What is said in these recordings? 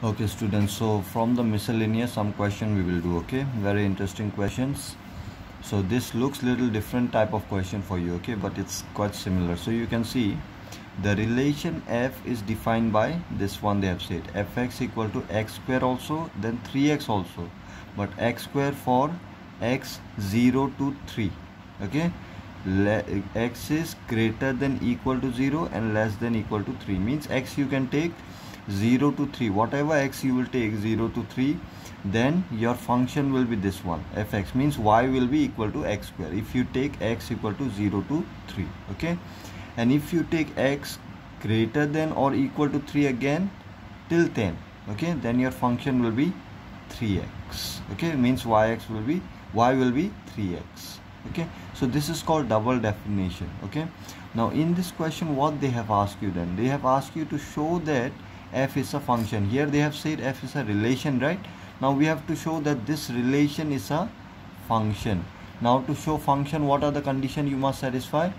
Okay students, so from the miscellaneous some question we will do. Okay, very interesting questions. So this looks little different type of question for you, okay, but it's quite similar. So you can see the relation f is defined by this one. They have said fx equal to x square also, then 3x also, but x square for x 0 to 3. Okay, x is greater than equal to 0 and less than equal to 3 means x you can take 0 to 3, whatever x you will take 0 to 3, then your function will be this one fx, means y will be equal to x square if you take x equal to 0 to 3. Okay, and if you take x greater than or equal to 3 again till 10, okay, then your function will be 3x. Okay, means y will be 3x. Okay, so this is called double definition. Okay, now in this question what they have asked you, then they have asked you to show that f is a function. Here they have said f is a relation, right? Now we have to show that this relation is a function. Now to show function, what are the conditions you must satisfy?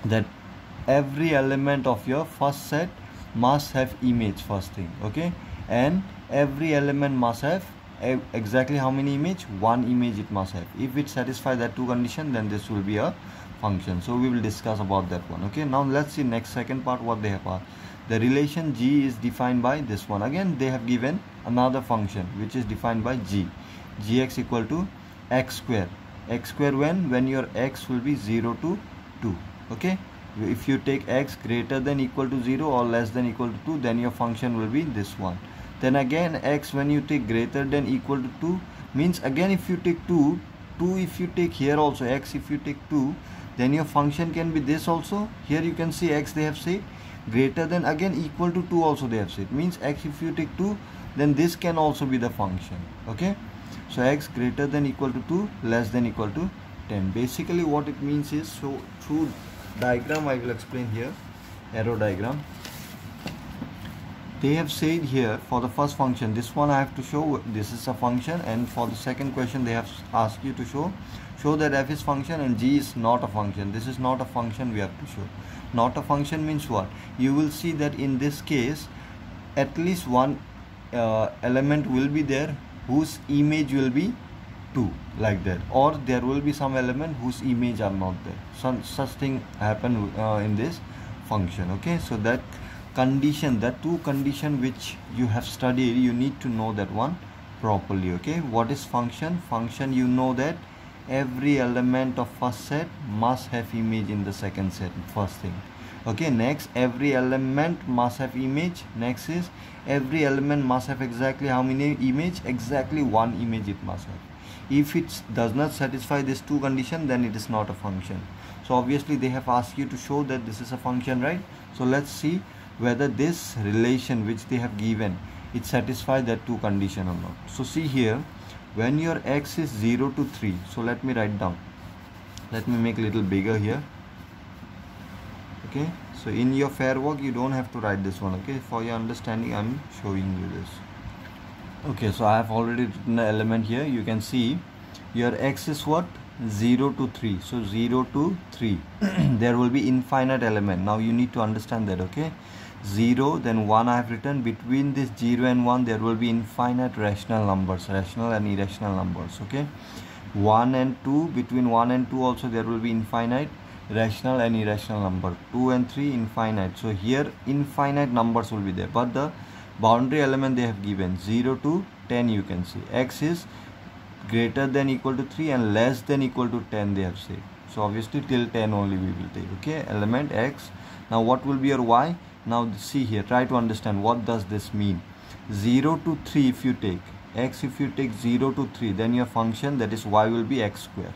That every element of your first set must have image, first thing. Okay, and every element must have exactly how many image? One image it must have. If it satisfies that two conditions, then this will be a function. So we will discuss about that one. Okay, now let's see next second part what they have asked. The relation g is defined by this one. Again they have given another function which is defined by g, gx equal to x square. X square when your x will be 0 to 2. Okay, if you take x greater than equal to 0 or less than equal to 2, then your function will be this one. Then again x when you take greater than equal to 2, means again if you take 2 if you take here also x, if you take 2, then your function can be this also. Here you can see x they have said greater than, again equal to 2 also they have said, means x if you take 2, then this can also be the function. Okay, so x greater than equal to 2, less than equal to 10. Basically what it means is, so through diagram I will explain here, arrow diagram. They have said here for the first function, this one I have to show this is a function, and for the second question they have asked you to show that f is function and g is not a function. This is not a function we have to show. Not a function means what? You will see that in this case at least one element will be there whose image will be 2, like that, or there will be some element whose image are not there. Such thing happen in this function. Okay, so that condition, that two condition which you have studied, you need to know that one properly. Okay, what is function? Function, you know that every element of first set must have image in the second set, first thing. Okay, next every element must have image. Next is every element must have exactly how many image? Exactly one image it must have. If it does not satisfy these two conditions, then it is not a function. So obviously they have asked you to show that this is a function, right? So let's see whether this relation which they have given, it satisfies that two condition or not. So see here, when your x is 0 to 3, so let me write down, let me make a little bigger here. Okay, so in your fair work you don't have to write this one. Okay, for your understanding I'm showing you this. Okay, so I have already written the element here. You can see your x is what? 0 to 3. So 0 to 3 there will be infinite element. Now you need to understand that. Okay, 0, then 1 I have written. Between this 0 and 1 there will be infinite rational numbers, rational and irrational numbers. Okay, 1 and 2, between 1 and 2 also there will be infinite rational and irrational number. 2 and 3 infinite. So here infinite numbers will be there, but the boundary element they have given 0 to 10. You can see x is greater than equal to 3 and less than equal to 10 they have said. So obviously till 10 only we will take. Okay, element x. Now what will be your y? Now see here, try to understand what does this mean. 0 to 3 if you take x, if you take 0 to 3, then your function, that is y, will be x square.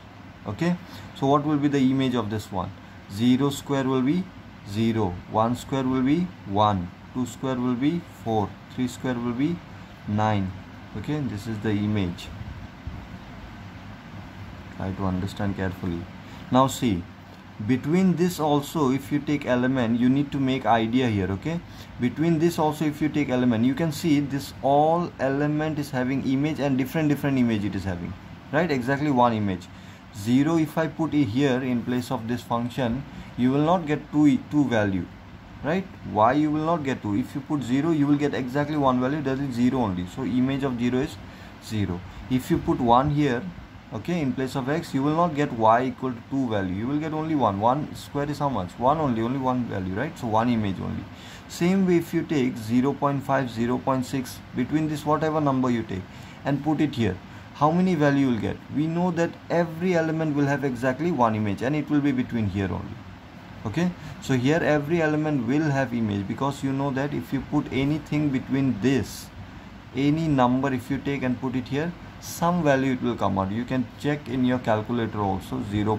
Okay, so what will be the image of this one? 0 square will be 0, 1 square will be 1, 2 square will be 4, 3 square will be 9. Okay, this is the image. Try to understand carefully. Now see, between this also if you take element, you need to make idea here. Okay, between this also if you take element, you can see this all element is having image and different image it is having, right? Exactly one image. 0 if I put it here in place of this function, you will not get two value. right? Y you will not get 2. If you put 0, you will get exactly one value, that is 0 only. So image of 0 is 0. If you put 1 here, okay, in place of x, you will not get y equal to 2 value, you will get only 1. 1 square is how much? 1 only one value, right? So one image only. Same way, if you take 0.5, 0.6, between this whatever number you take and put it here, how many value you will get? We know that every element will have exactly one image, and it will be between here only. Okay, so here every element will have image, because you know that if you put anything between this, any number if you take and put it here, some value it will come out. You can check in your calculator also, 0.1,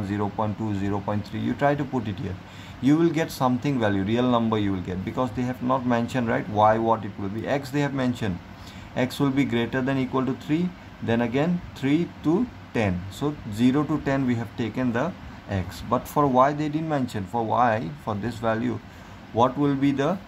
0.2, 0.3, you try to put it here, you will get something value, real number you will get, because they have not mentioned, right, y what it will be. X they have mentioned, x will be greater than equal to 3, then again 3 to 10. So 0 to 10 we have taken the x, but for y they didn't mention. For y, for this value, what will be the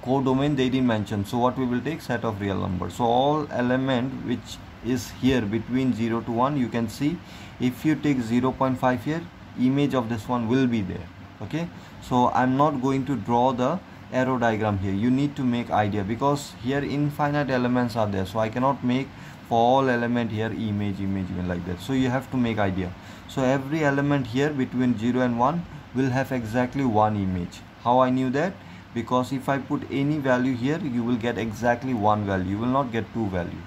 codomain, they didn't mention. So what we will take? Set of real numbers. So all element which is here between 0 to 1, you can see if you take 0.5 here, image of this one will be there. Okay, so I'm not going to draw the arrow diagram here, you need to make idea, because here infinite elements are there, so I cannot make for all element here image even like that. So you have to make idea. So every element here between 0 and 1 will have exactly one image. How I knew that? Because if I put any value here, you will get exactly one value, you will not get two value.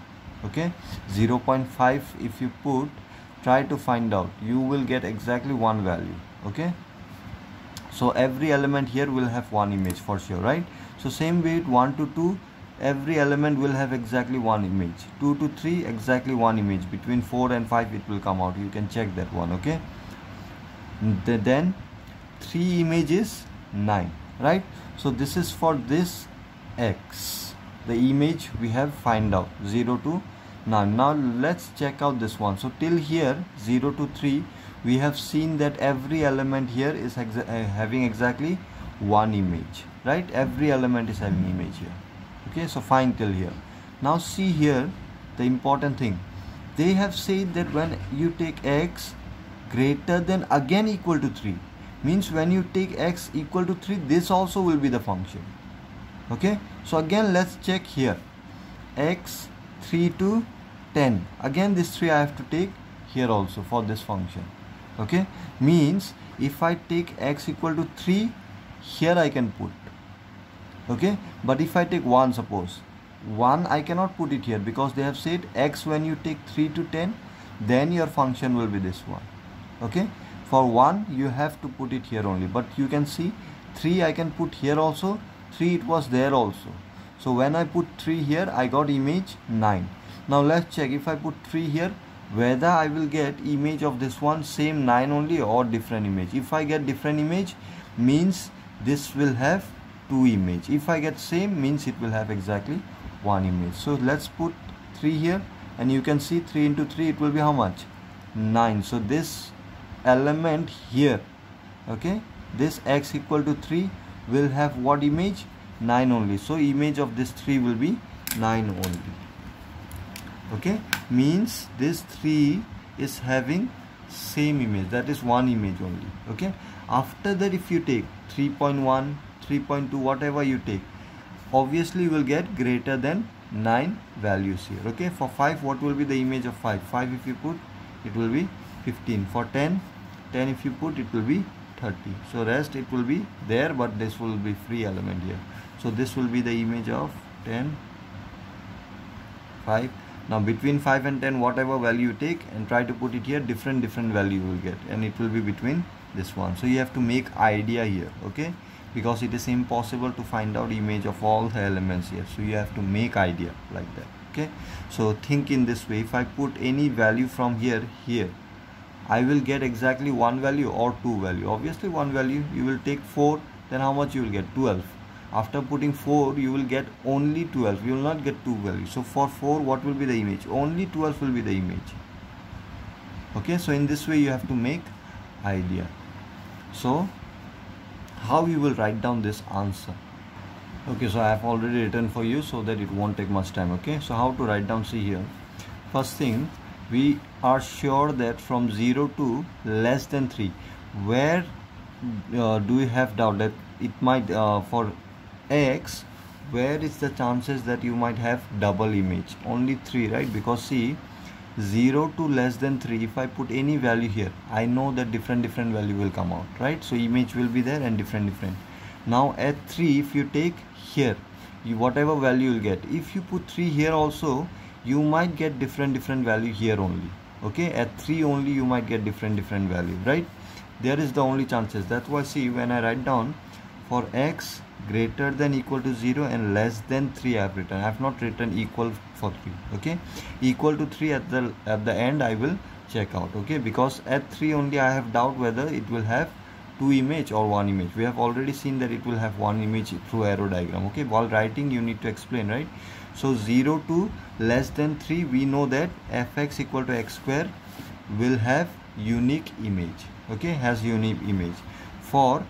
Okay, 0.5 if you put, try to find out, you will get exactly one value. Okay, so every element here will have one image for sure, right? So same way, 1 to 2, every element will have exactly one image. 2 to 3, exactly one image. Between 4 and 5 it will come out, you can check that one. Okay, then 3 images 9, right? So this is for this x, the image we have find out, 0 to 9. Now let's check out this one. So till here 0 to 3 we have seen that every element here is having exactly one image, right? Every element is having image here. Okay, so fine till here. Now see here the important thing, they have said that when you take x greater than again equal to 3, means when you take x equal to 3, this also will be the function. Okay, so again let's check here, x 3 to 10, again this 3 I have to take here also for this function. Okay, means if I take x equal to 3, here I can put. Okay, but if I take 1, suppose 1 I cannot put it here, because they have said x when you take 3 to 10, then your function will be this one. Okay, for 1 you have to put it here only, but you can see 3 I can put here also, 3 it was there also. So when I put 3 here, I got image 9. Now let's check, if I put 3 here, whether I will get image of this one same 9 only or different image. If I get different image, means this will have 2 image. If I get same, means it will have exactly one image. So let's put 3 here, and you can see 3 into 3 it will be how much? 9. So this element here, okay, this x equal to 3 will have what image? 9 only. So image of this 3 will be 9 only. Okay, means this 3 is having same image, that is one image only. Okay, after that if you take 3.1, 3.2, whatever you take, obviously you will get greater than 9 values here. Okay, for 5, what will be the image of 5? 5 if you put, it will be 15. For 10, 10 if you put, it will be 30. So rest it will be there, but this will be free element here. So this will be the image of 10, 5. Now between 5 and 10, whatever value you take and try to put it here, different value you will get, and it will be between this one. So you have to make idea here. Okay, because it is impossible to find out image of all the elements here, so you have to make idea like that. Okay, so think in this way, if I put any value from here, I will get exactly one value or two value. Obviously one value. You will take 4, then how much you will get? 12. After putting 4, you will get only 12, you will not get 2 values. So for 4, what will be the image? Only 12 will be the image. Okay, so in this way you have to make idea. So how you will write down this answer? Okay, so I have already written for you so that it won't take much time. Okay, so how to write down? See here, first thing, we are sure that from 0 to less than 3, where do we have doubt that it might for x, where is the chances that you might have double image? Only 3, right? Because see, 0 to less than 3, if I put any value here, I know that different value will come out, right? So image will be there and different. Now at 3, if you take here, whatever value you'll get, if you put 3 here also, you might get different value here only. Okay, at 3 only you might get different value, right? There is the only chances. That's why see, when I write down for x greater than equal to 0 and less than 3, I have written. I have not written equal for 3. Okay, equal to 3 at the end I will check out. Okay, because at 3 only I have doubt whether it will have 2 image or 1 image. We have already seen that it will have 1 image through arrow diagram. Okay, while writing you need to explain, right? So 0 to less than 3, we know that fx equal to x square will have unique image. Okay, has unique image. For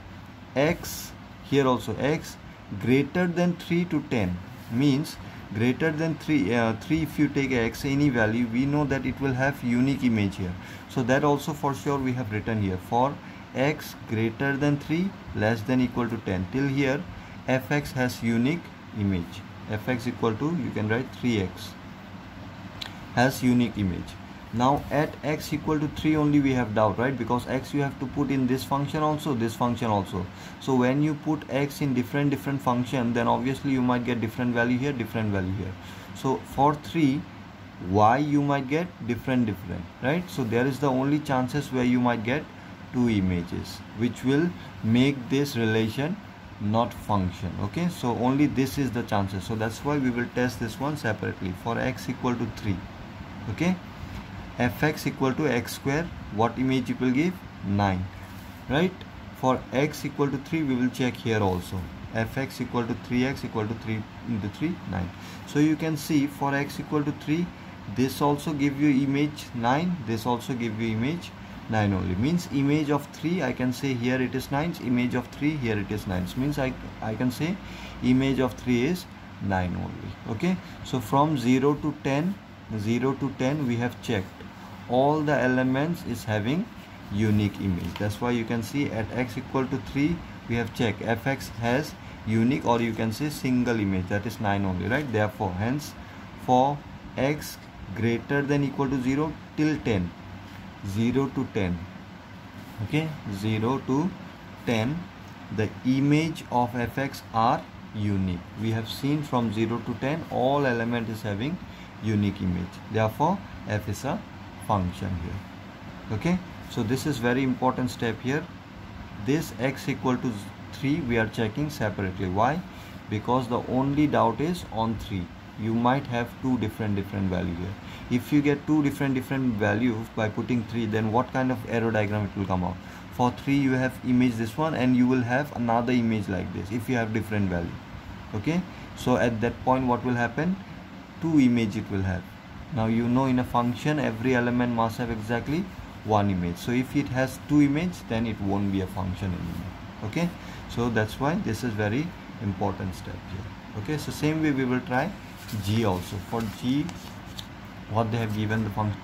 x, here also x greater than 3 to 10 means greater than 3, if you take x any value, we know that it will have unique image here. So that also for sure we have written here. For x greater than 3 less than equal to 10, till here fx has unique image. Fx equal to, you can write 3x has unique image. Now at x equal to 3 only we have doubt, right? Because x you have to put in this function also, this function also. So when you put x in different function, then obviously you might get different value here, different value here. So for 3, y you might get different, right? So there is the only chances where you might get 2 images, which will make this relation not function. Okay, so only this is the chances. So that's why we will test this one separately. For x equal to 3, okay, fx equal to x square, what image it will give? 9, right? For x equal to 3, we will check here also. Fx equal to 3x equal to 3 into 3, 9. So you can see for x equal to 3, this also give you image 9, this also give you image 9 only. Means image of 3, I can say here it is 9, image of 3 here it is 9. Means I can say image of 3 is 9 only. Okay, so from 0 to 10 we have checked all the elements is having unique image. That's why you can see at x equal to 3 we have checked fx has unique, or you can say single image, that is 9 only, right? Therefore hence for x greater than equal to 0 till 10, 0 to 10, okay, 0 to 10, the image of fx are unique. We have seen from 0 to 10 all element is having unique image. Therefore f is a function here. Okay, so this is very important step here. This x equal to 3 we are checking separately. Why? Because the only doubt is on 3. You might have 2 different value here. If you get 2 different value by putting 3, then what kind of arrow diagram it will come out? For 3 you have image this one, and you will have another image like this if you have different value. Okay, so at that point what will happen? 2 image it will have. Now you know in a function every element must have exactly 1 image. So if it has 2 image, then it won't be a function anymore. Okay, so that's why this is very important step here. Okay, so same way we will try g also. For g, what they have given the function.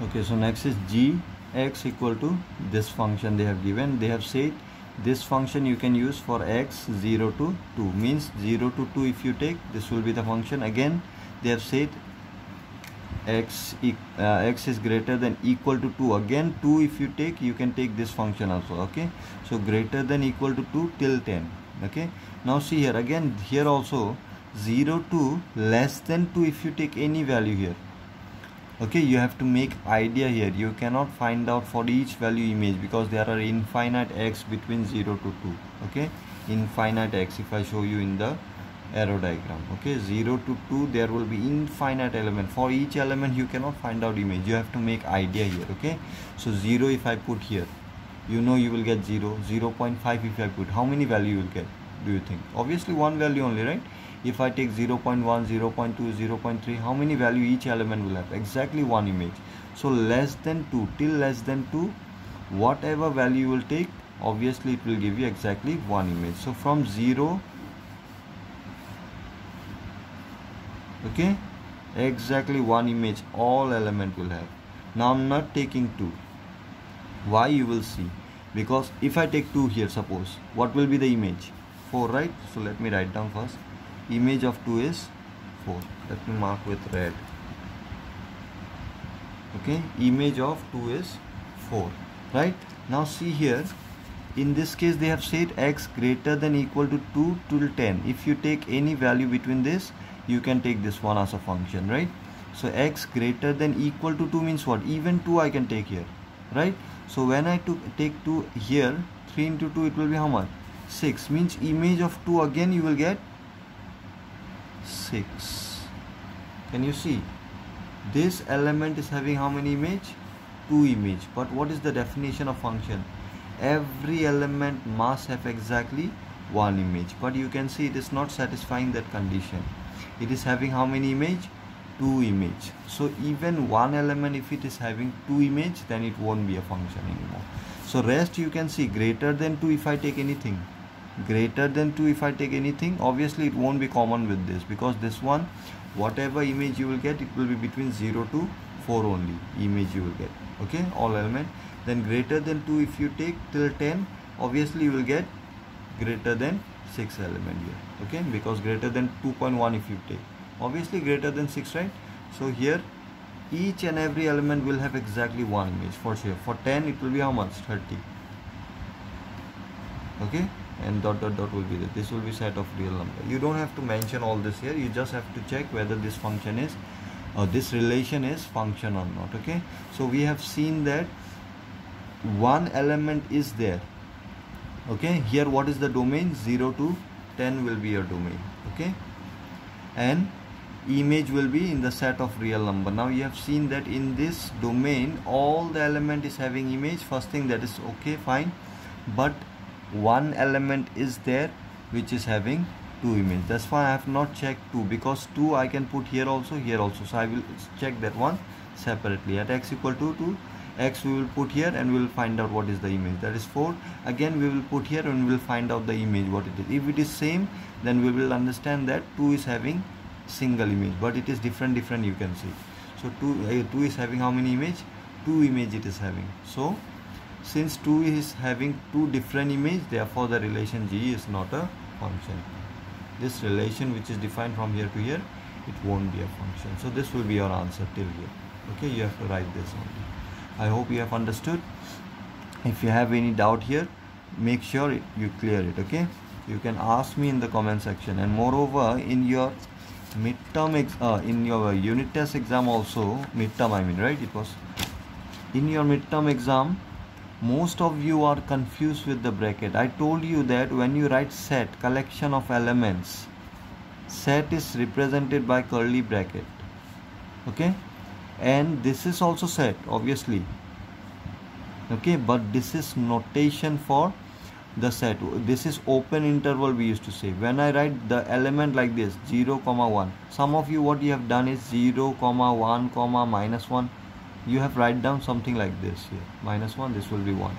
Okay, so next is g x equal to this function they have given. They have said this function you can use for x 0 to 2, means 0 to 2 if you take, this will be the function. Again they have said x is greater than equal to 2, again 2 if you take, you can take this function also. Okay, so greater than equal to 2 till 10. Okay, now see here again, here also 0 to less than 2 if you take any value here. Okay, you have to make idea here. You cannot find out for each value image, because there are infinite x between 0 to 2. Okay, infinite x, if I show you in the arrow diagram. Okay, 0 to 2 there will be infinite element. For each element you cannot find out image, you have to make idea here. Okay, so 0 if I put here, you know you will get 0. 0.5 if I put, how many value you will get, do you think? Obviously one value only, right? If I take 0.1, 0.2, 0.3, how many value each element will have? Exactly 1 image. So less than 2 till less than 2, whatever value you will take, obviously it will give you exactly 1 image. So from 0, okay, exactly 1 image all element will have. Now I'm not taking 2. Why? You will see. because if I take 2 here, suppose, what will be the image? 4, right? So let me write down first. Image of 2 is 4. Let me mark with red. Okay, image of 2 is 4, right? Now see here, in this case they have said x greater than equal to 2 till 10. If you take any value between this, you can take this one as a function, right? So x greater than equal to 2 means what? Even 2 I can take here, right? So when I take 2 here, 3 into 2, it will be how much? 6. Means image of 2, again you will get 6. Can you see? This element is having how many image? 2 image. But what is the definition of function? Every element must have exactly 1 image. But you can see it is not satisfying that condition. It is having how many image? 2 image. So even one element, if it is having 2 image, then it won't be a function anymore. So rest you can see greater than 2 if I take anything. Greater than 2 if I take anything, obviously it won't be common with this, because this one, whatever image you will get, it will be between 0 to 4 only image you will get. Okay, all element. Then greater than 2 if you take till 10, obviously you will get greater than 6 element here. Okay, because greater than 2.1 if you take, obviously greater than 6, right? So here each and every element will have exactly 1 image for sure. For 10 it will be how much? 30. Okay, and dot dot dot will be there. This will be set of real number. You don't have to mention all this here, you just have to check whether this function is or this relation is function or not. Okay, so we have seen that one element is there. Okay, here what is the domain? 0 to 10 will be your domain. Okay, and image will be in the set of real number. Now you have seen that in this domain all the element is having image. First thing, that is okay, fine, but one element is there which is having 2 image. That's why I have not checked 2, because 2 I can put here also, here also. So I will check that one separately. At x equal to x we will put here and we will find out what is the image. That is 4. Again we will put here and we will find out the image what it is. If it is same, then we will understand that 2 is having single image, but it is different you can see. So 2 is having how many image? 2 image it is having. So since 2 is having 2 different image, therefore the relation G is not a function. This relation which is defined from here to here, it won't be a function. So this will be your answer till here. Okay, you have to write this only. I hope you have understood. If you have any doubt here, make sure you clear it. Okay, you can ask me in the comment section. And moreover, in your midterm in your unit test exam also, midterm I mean, right, it was in your midterm exam, most of you are confused with the bracket. I told you that when you write set, collection of elements, set is represented by curly bracket. Okay, and this is also set, obviously. Okay, but this is notation for the set. This is open interval we used to say. When I write the element like this, 0, 1, some of you what you have done is 0, 1, -1. You have write down something like this here, -1, this will be 1.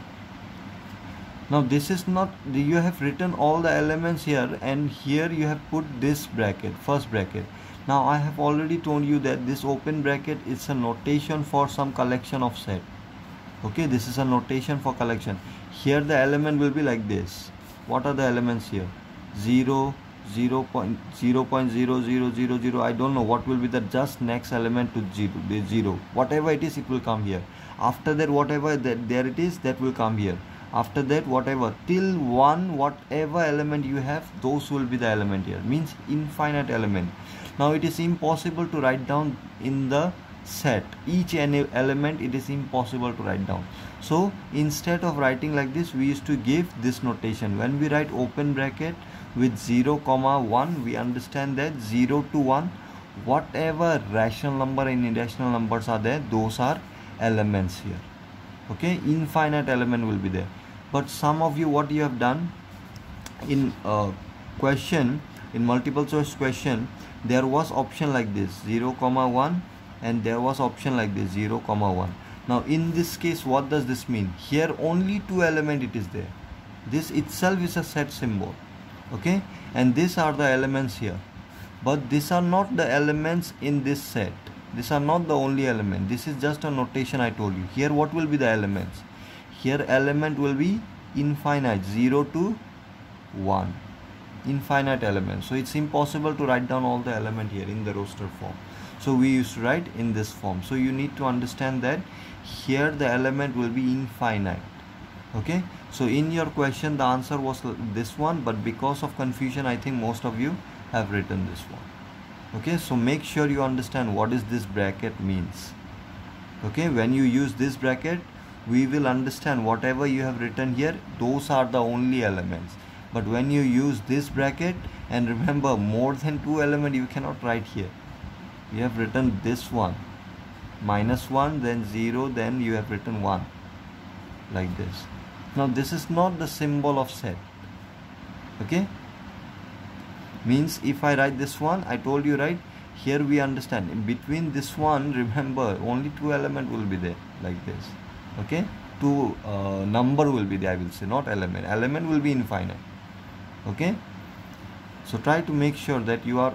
Now this is not, you have written all the elements here, and here you have put this bracket, first bracket. Now I have already told you that this open bracket is a notation for some collection of set. Okay, this is a notation for collection. Here the element will be like this. What are the elements here? 0, 0.0000, I don't know what will be the just next element to 0. Whatever it is, it will come here. After that, whatever that there it is, that will come here. After that, whatever till 1, whatever element you have, those will be the element here. Means infinite element. Now it is impossible to write down in the set each and element. It is impossible to write down. So instead of writing like this, we used to give this notation. When we write open bracket with 0, 1, we understand that 0 to 1, whatever rational number and irrational numbers are there, those are elements here. Okay, infinite element will be there. But some of you, what you have done in question, in multiple choice question, there was option like this 0, 1, and there was option like this 0, 1. Now in this case, what does this mean? Here only 2 element it is there. This itself is a set symbol. Okay, and these are the elements here, but these are not the elements in this set. These are not the only element. This is just a notation I told you. Here what will be the elements? here element will be infinite, 0 to 1, infinite element. So it's impossible to write down all the element here in the roster form. So we used to write in this form. So you need to understand that here the element will be infinite. Okay, so in your question the answer was this one, but because of confusion I think most of you have written this one. Okay, so make sure you understand what is this bracket means. Okay, when you use this bracket we will understand whatever you have written here, those are the only elements. But when you use this bracket, and remember more than 2 elements you cannot write here. You have written this one, -1, then 0, then you have written 1, like this. Now this is not the symbol of set. Okay, means if I write this one, I told you right, here we understand in between this one, remember only 2 elements will be there, like this. Okay, 2 number will be there, I will say, not element. Element will be infinite. Okay, so try to make sure that you are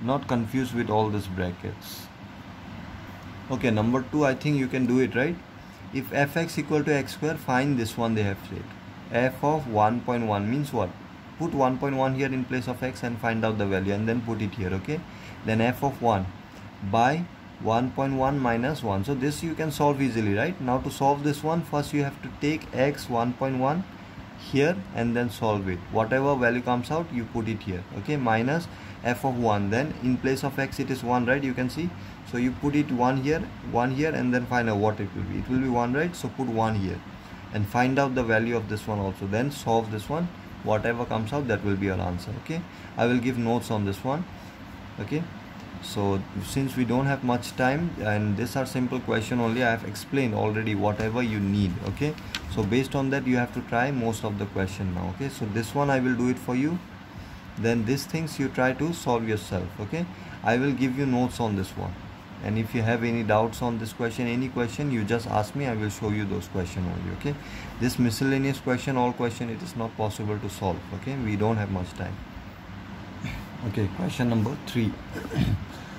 not confused with all these brackets. Okay, number 2, I think you can do it, right? If fx equal to x square, find this one they have said. F of 1.1 means what? Put 1.1 here in place of x and find out the value and then put it here. Okay, then f of 1 by 1.1 minus 1. So this you can solve easily, right? Now to solve this one, first you have to take x 1.1 here and then solve it. Whatever value comes out you put it here. Okay, minus f of 1, then in place of x it is 1, right? You can see, so you put it 1 here and then find out what it will be. It will be 1, right? So put 1 here and find out the value of this one also, then solve this one. Whatever comes out, that will be your answer. Okay, I will give notes on this one. Okay, so since we don't have much time and these are simple question only, I have explained already whatever you need. Okay, so based on that you have to try most of the question now. Okay, so this one I will do it for you, then these things you try to solve yourself. Okay, I will give you notes on this one, and if you have any doubts on this question, any question, you just ask me, I will show you those questions only. Okay, this miscellaneous question, all question, it is not possible to solve. Okay, we don't have much time. Okay, question number 3.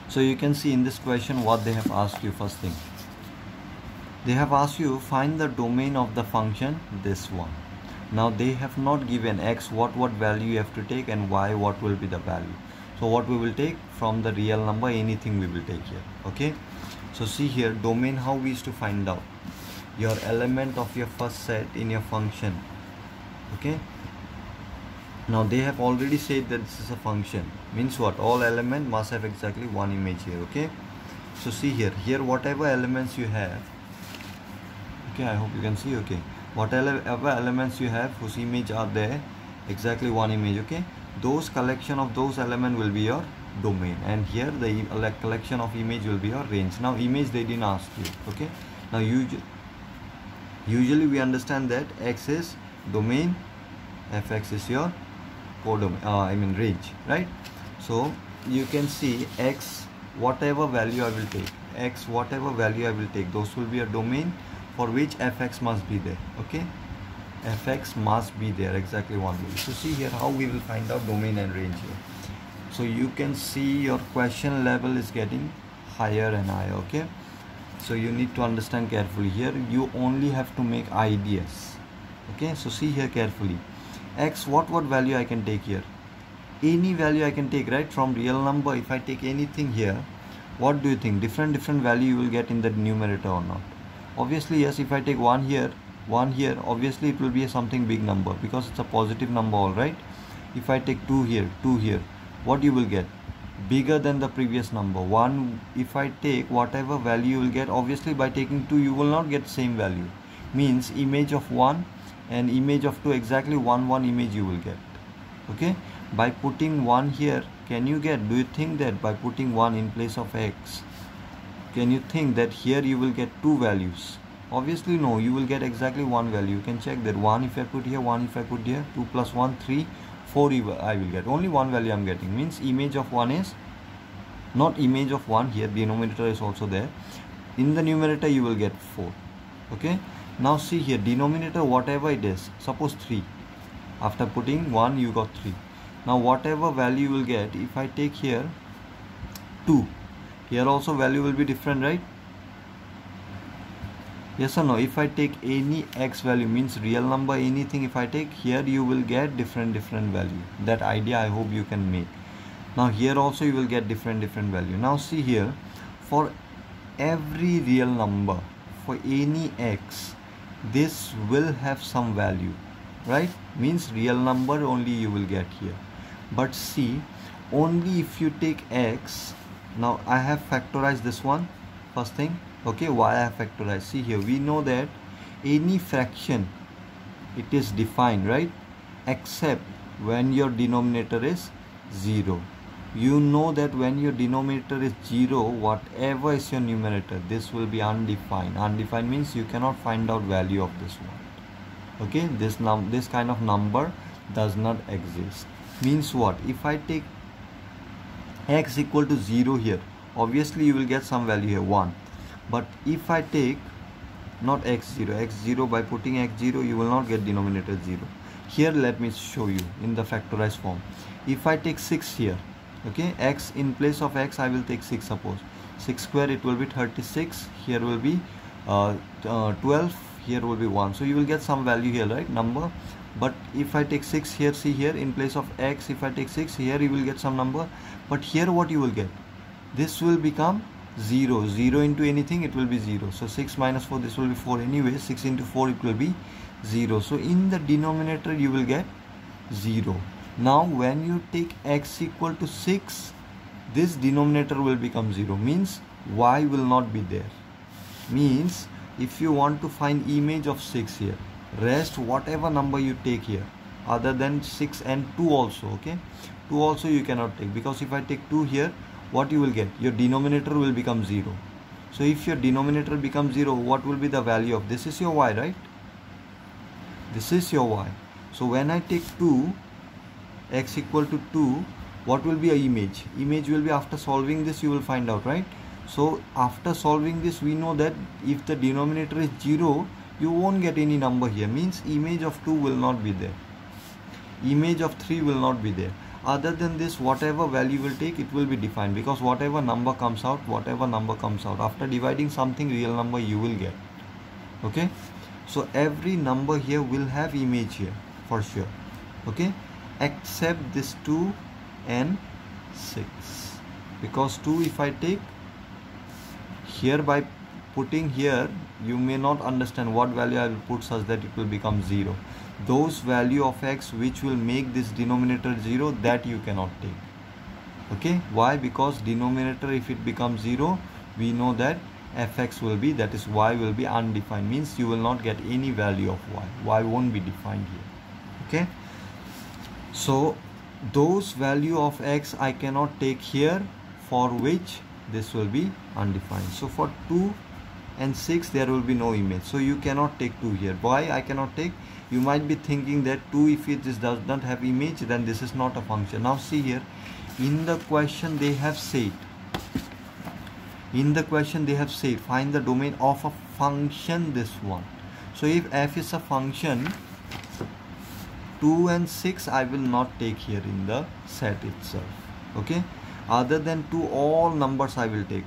So you can see in this question what they have asked you. First thing, they have asked you find the domain of the function this one. Now they have not given x what value you have to take, and y what will be the value. So what we will take from the real number, anything we will take here. Okay, so see here, domain, how we used to find out your element of your first set in your function. Okay, now they have already said that this is a function, means what? All element must have exactly one image here. Okay, so see here whatever elements you have, okay, I hope you can see. Okay, whatever elements you have whose image are there, exactly one image. Okay, those collection of those element will be your domain, and here the collection of image will be your range. Now image they didn't ask you. Okay, now usually we understand that x is domain, fx is your codomain, range, right? So you can see x whatever value I will take, x whatever value I will take, those will be a domain for which fx must be there. Okay, fx must be there, exactly one value. So see here how we will find out domain and range here. So you can see your question level is getting higher and higher. Okay, so you need to understand carefully. Here you only have to make ideas. Okay, so see here carefully, x what value I can take here, any value I can take, right? From real number, if I take anything here, what do you think? Different value you will get in the numerator or not? Obviously yes. If I take 1 here, 1 here, obviously it will be something big number because it's a positive number, all right? If I take 2 here, 2 here, what you will get? Bigger than the previous number. 1, if I take whatever value you will get, obviously by taking 2 you will not get same value, means image of 1 and image of 2, exactly 1 image you will get. Okay, by putting 1 here, can you get, do you think that by putting 1 in place of x, can you think that here you will get 2 values? Obviously no, you will get exactly 1 value. You can check that 1 if I put here, 1 if I put here, 2 plus 1, 3, 4 I will get. Only 1 value I am getting, means image of 1 is not image of 1 here, denominator is also there. In the numerator you will get 4. Okay, now see here, denominator whatever it is, suppose 3, after putting 1 you got 3. Now whatever value you will get, if I take here 2, here also value will be different, right? Yes or no? If I take any x value, means real number, anything if I take here, you will get different value. That idea I hope you can make. Now here also you will get different value. Now see here, for every real number, for any x, this will have some value, right? Means real number only you will get here. But see, only if you take x. Now I have factorized this one first thing. Okay, why I have factorized? See here, we know that any fraction, it is defined, right, except when your denominator is 0. You know that when your denominator is 0, whatever is your numerator, this will be undefined. Undefined means you cannot find out value of this one. Okay, this kind of number does not exist. Means what? If I take x equal to 0 here, obviously you will get some value here, 1. But if I take not x0 by putting x0, you will not get denominator 0. Here let me show you in the factorized form. If I take 6 here, okay, x in place of x I will take 6, suppose 6 square, it will be 36. Here will be 12, here will be 1. So you will get some value here, right, number. But if I take 6 here, see here, in place of x, if I take 6 here, you will get some number. But here what you will get, this will become 0 into anything, it will be 0. So 6 minus 4, this will be 4 anyway. 6 into 4, it will be 0. So in the denominator you will get 0. Now when you take x equal to 6, this denominator will become 0. Means y will not be there. Means if you want to find image of 6 here, rest whatever number you take here other than 6 and 2 also, okay, 2 also you cannot take, because if I take 2 here, what you will get, your denominator will become 0. So if your denominator becomes 0, what will be the value of this? Is your y, right? This is your y. So when I take 2, x equal to 2, what will be a image? Image will be, after solving this you will find out, right? So after solving this, we know that if the denominator is 0, you won't get any number here. Means image of 2 will not be there, image of 3 will not be there. Other than this, whatever value will take, it will be defined, because whatever number comes out, after dividing something real number you will get. Okay, so every number here will have image here for sure, okay, except this 2 and 6, because 2 if I take here, by putting here you may not understand what value I will put such that it will become 0. Those value of x which will make this denominator 0, that you cannot take. Okay, why? Because denominator, if it becomes 0, we know that fx will be, that is y will be undefined. Means you will not get any value of y won't be defined here. Okay, so those value of x I cannot take here, for which this will be undefined. So for 2 and 6 there will be no image, so you cannot take 2 here. Why I cannot take? You might be thinking that 2, if it does not have image, then this is not a function. Now see here, in the question they have said, find the domain of a function, this one. So if f is a function, 2 and 6 I will not take here in the set itself. Okay, other than 2, all numbers I will take.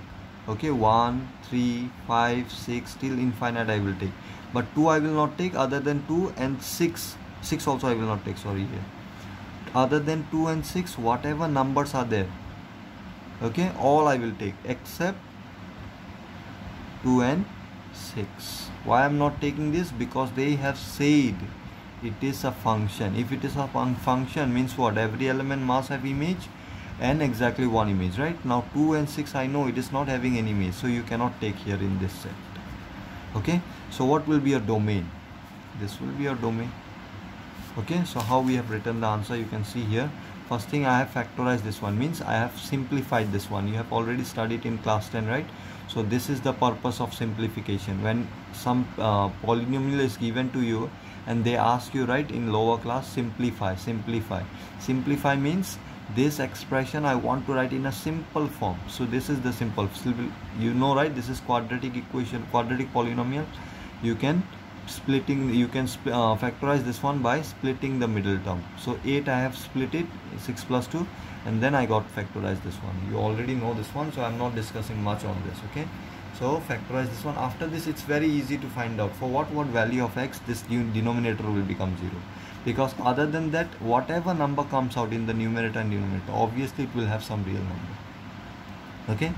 Okay, 1, 3, 5, 6 till infinite I will take. But 2 I will not take. Other than 2 and 6 also I will not take, sorry, here. Other than 2 and 6, whatever numbers are there, okay, all I will take, except 2 and 6. Why I am not taking this? Because they have said it is a function. If it is a function, means what? Every element must have image and exactly one image, right? Now 2 and 6 I know it is not having any image, so you cannot take here in this set. Okay, so what will be your domain? This will be your domain. Okay, so how we have written the answer, you can see here. First thing, I have factorized this one, means I have simplified this one. You have already studied in class 10, right? So this is the purpose of simplification. When some polynomial is given to you and they ask you, right, in lower class, simplify. Simplify means this expression I want to write in a simple form. So this is the simple, you know, right? This is quadratic equation, quadratic polynomial. You can factorize this one by splitting the middle term. So 8 I have split it, 6 plus 2, and then I got factorized this one. You already know this one, so I'm not discussing much on this. Okay, So factorize this one. After this, it's very easy to find out for what value of x this denominator will become 0, because other than that, whatever number comes out in the numerator and denominator, obviously it will have some real number. Okay,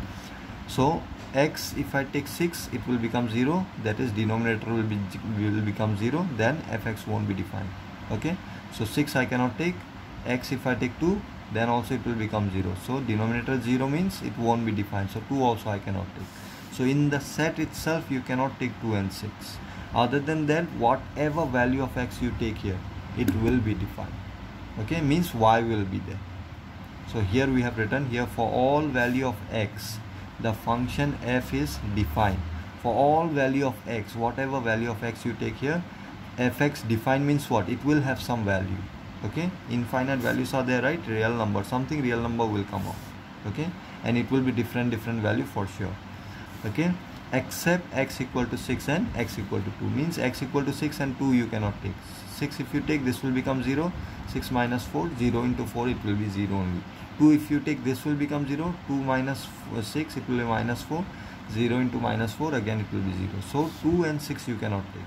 so x, if I take 6, it will become 0, that is denominator will become 0, then fx won't be defined. Okay, so 6 I cannot take. X, if I take 2, then also it will become 0, so denominator 0 means it won't be defined, so 2 also I cannot take. So in the set itself you cannot take 2 and 6. Other than that, whatever value of x you take here, it will be defined. Okay, means y will be there. So here we have written here, for all value of x, the function f is defined. For all value of x, whatever value of x you take here, fx defined means what? It will have some value. Okay, infinite values are there, right? Real number, something real number will come out. Okay, and it will be different value for sure. Okay, except x equal to 6 and x equal to 2, means x equal to 6 and 2 you cannot take. 6 if you take, this will become 0. 6 minus 4, 0 into 4, it will be 0 only. 2 if you take, this will become 0. 2 minus 6, it will be minus 4. 0 into minus 4, again it will be 0. So 2 and 6 you cannot take.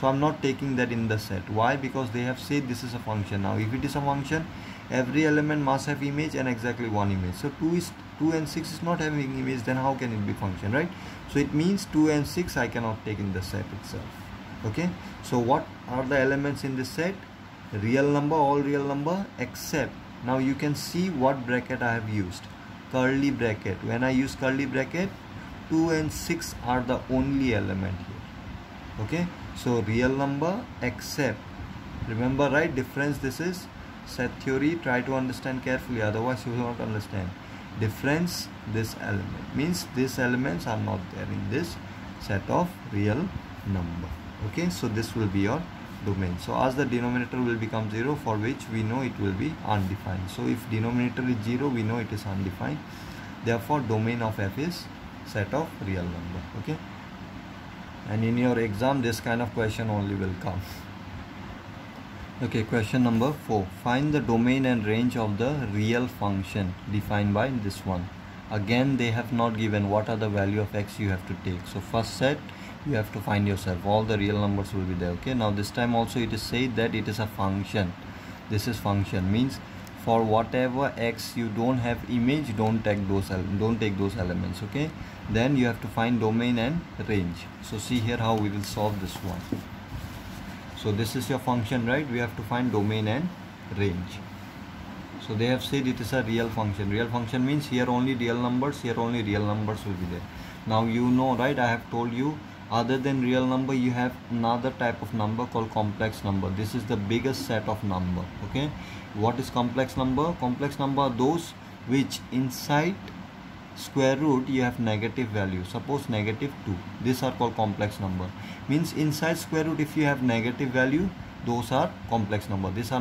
So I'm not taking that in the set. Why? Because they have said this is a function. Now if it is a function, every element must have image and exactly one image. So 2 and 6 is not having image, then how can it be function, right? So it means 2 and 6 I cannot take in the set itself. Okay, so what are the elements in this set? Real number, all real number, except, now you can see what bracket I have used, curly bracket. When I use curly bracket, 2 and 6 are the only element here. Okay, so real number except, remember, right, difference, this is set theory, try to understand carefully, otherwise you will not understand. Difference, this element, means these elements are not there in this set of real number. Okay, so this will be your domain. So as the denominator will become 0, for which we know it will be undefined. So if denominator is 0, we know it is undefined. Therefore domain of f is set of real number. Okay, and in your exam this kind of question only will come. Okay, question number 4. Find the domain and range of the real function defined by this one. Again, they have not given what are the value of x you have to take. So first set you have to find yourself. All the real numbers will be there. Okay, now this time also it is said that it is a function. This is function, means for whatever x you don't have image, don't take those elements. Okay, then you have to find domain and range. So see here how we will solve this one. So this is your function, right? We have to find domain and range. So they have said it is a real function. Real function means here only real numbers, here only real numbers will be there. Now you know, right, I have told you, other than real number you have another type of number called complex number. This is the biggest set of number. Okay, what is complex number? Complex number are those which inside square root you have negative value. Suppose negative 2, these are called complex number. Means inside square root if you have negative value, those are complex number. These are